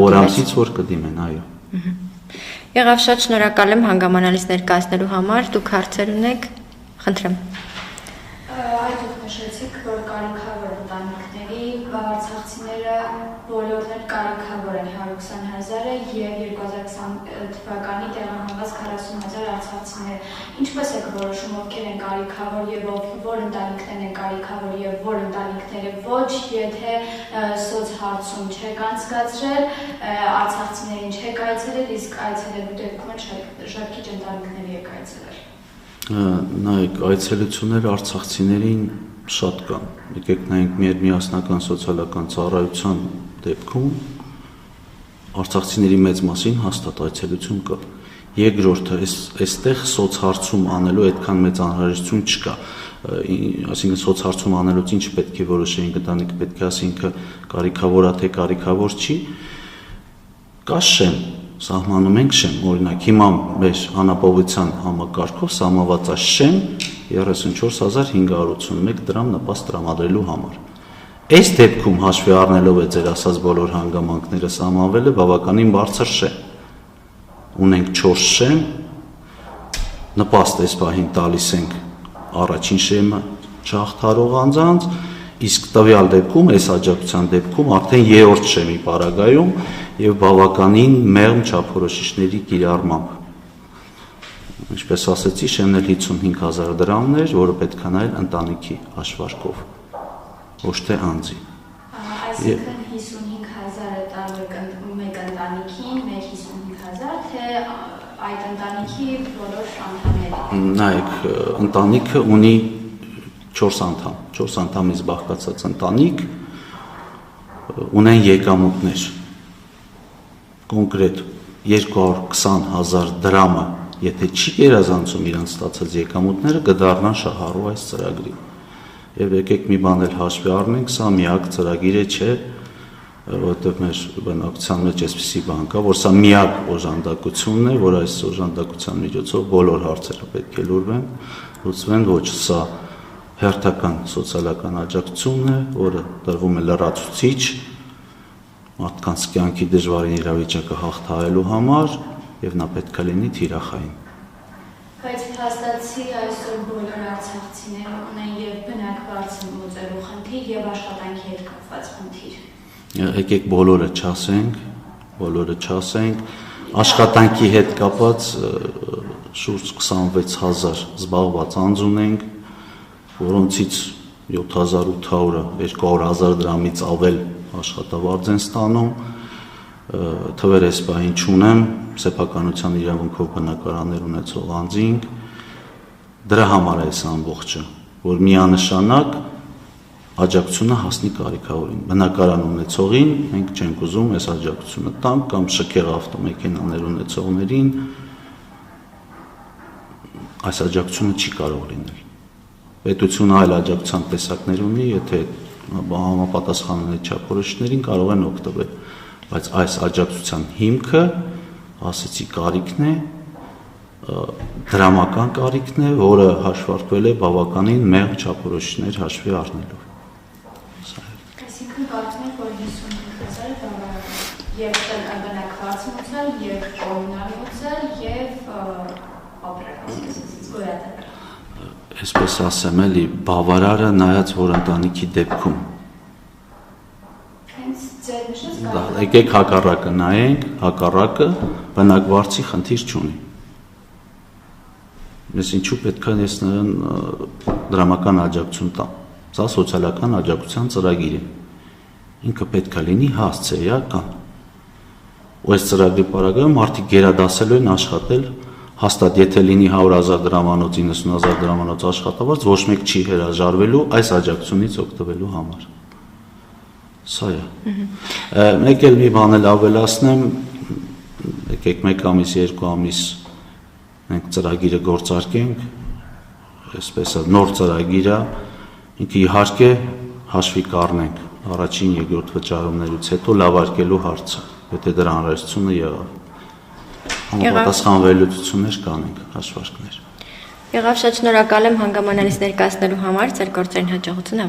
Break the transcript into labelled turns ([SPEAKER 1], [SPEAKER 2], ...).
[SPEAKER 1] Որամսից որ կդիմեն, այո։
[SPEAKER 2] Եղավ, շատ շնորհակալ եմ հանգամանալից ներկայացնելու համար, դուք հարցեր ունեք, խնդրեմ։
[SPEAKER 3] Այդ դուք նշեցիք, որ կարիքավոր ընտանիքների արցախցիները բոլորն կարիքավոր են 120,000-ը եւ 2020 թվականի տեղահանված 40,000 արցախցիներ։ Ինչպես եք որոշում ովքեր են կարիքավոր եւ որ ընտանիքներն են կարիքավոր եւ որ ընտանիքները ոչ, եթե սոցհարցում չեք անցկացրել, արցախցիներին չեք այցելել, իսկ այցելելու դեպքում շատ քիչ ընտանիքների եք այցելել։
[SPEAKER 1] Նայեք, այցելությունները արցախցիներին շատ կան։ Եկեք նայենք միասնական սոցիալական ծառայության դեպքում արցախցիների մեծ մասին հաստատ այցելություն կա։ Երկրորդը, այստեղ սոցհարցում անելու այդքան մեծ անհրաժեշտություն չկա։ Այսինքն սոցհարցում անելուց ինչ պետք է որոշեին ընտանիքը, պետք է ասինքն կարիքավոր է թե կարիքավոր չի։ Կա շեմ, սահմանում ենք շեմ, օրինակ հիմա մեր անապահովության համակարգով սահմանված է շեմ 34,581 դրամ նպաստ տրամադրելու համար։ Այս դեպքում հաշվի առնելով է ձեր ասած բոլոր հանգամանքները սահմանվել է բավականին բարձր շեմ։ Ունենք 4 շեմ, նպաստ այս պահին տալիս ենք առաջին շեմը չհաղթարող անձանց, իսկ տվյալ դեպքում, այս աջակցության դեպքում արդեն 3-րդ շեմի պարագայում եւ բավականին մեղմ չափորոշիչների կիրառմամբ։ Ինչպես ասեցի, շեմն էլ 55,000 դրամն էր, որը պետք է նայել ընտանիքի հաշվարկով, ոչ թե անձի։
[SPEAKER 3] Այսինքն 55,000-ը տալու մեկ ընտանիքին, մեր 55,000, թե այդ ընտանիքի բոլոր անդամներին։ Նայեք,
[SPEAKER 1] ընտանիքը ունի 4 անդամ, 4 անդամից բաղկացած ընտանիք ունեն եկամուտներ։ Կոնկրետ 220,000 դրամը, եթե չի գերազանցում իրանց ստացած եկամուտները, կդառնան շահառու այս ծրագրի։ Եվ եկեք մի բան էլ հաշվի առնենք, սա միակ ծրագիրը չէ, որովհետև մեր բնակչության մեջ այսպիսի բան կա, որ սա միակ օժանդակությունն է, որ այս օժանդակության միջոցով բոլոր հարցերը պետք է լուծվեն, ոչ սա հերթական սոցիալական աջակցությունն է, որը տրվում է լրացուցիչ մարդկանց կյանքի դժվարին իրավիճակը հաղթահարելու համար եւ նա պետք է լինի թիրախային։
[SPEAKER 3] Բայց փաստացի այսօր բոլոր արցախցիները ունեն եւ բնակված մոծելու խնդիր եւ աշխատանքի հետ կապված խնդիր։
[SPEAKER 1] Եկեք բոլորը չասենք, աշխատանքի հետ կապված շուրջ 26,000 զբաղված անձ ունենք, որոնցից 7,800-ը 200,000 դրամից ավել աշխատավարձ են ստանում, թվեր այս պահին չունեմ, սեփականության իրավունքով բնակարաններ ունեցող անձինք, դրա համար է այս ամբողջը, որ միանշանակ աջակցությունը հասնի կարիքավորին, բնակարան ունեցողին, մենք չենք ուզում այս աջակցությունը տանք կամ շքեղ ավտոմեքենաներ ունեցողներին, այս աջակցությունը չի կարող լինել։ Պետությունը այլ աջակցության տեսակներ ունի, եթե համապատասխանում են չափորոշիչներին կարող են օգտվել, բայց այս աջակցության հիմքը, ասեցի, կարիքն է, դրամական կարիքն է, որը հաշվարկվել է բավականին մեղմ չափորոշիչներ հաշվի առնելով։
[SPEAKER 3] Այսինքն կարծում եք, որ 55,000 եւ բնակված մոծել, եւ կոմունալ մոծել, եւ ապրել,
[SPEAKER 1] Այսպես ասեմ էլի, բավարարը նայած որ ընտանիքի դեպքում։ Եկեք հակառակը նայենք, հակառակը բնակվարձի խնդիր չունի։ Ես ինչու պետք է ես նրան դրամական աջակցություն տամ։ Սա սոցիալական աջակցության ծրագիր է։ Ինքը պետք է լինի հասցե, էական։ Ու այս ծրագրի պարագայում մարդիկ գերադասելու են աշխատել, հաստատ եթե լինի 100,000 դրամանոց, 90,000 դրամանոց աշխատավարձ, ոչ մեկ չի հրաժարվելու այս աջակցությունից օգտվելու համար։ Սա է։ Մեկ էլ մի բան էլ ավելացնեմ, եկեք 1 ամիս, 2 ամիս մենք ծրագիրը գործարկենք, այսպես նոր ծրագիր է, ինքը իհարկե հաշվի կառնենք առաջին, երկրորդ վճարումներից հետո լավարկելու հարցը, եթե դրա անհրաժեշտությունը եղավ։ Համապատասխան վերլուծություններ կանենք, հաշվարկներ։
[SPEAKER 2] Եղավ, շատ շնորհակալ եմ հանգամանալից ներկայացնելու համար, ձեր գործերին հաջողություն։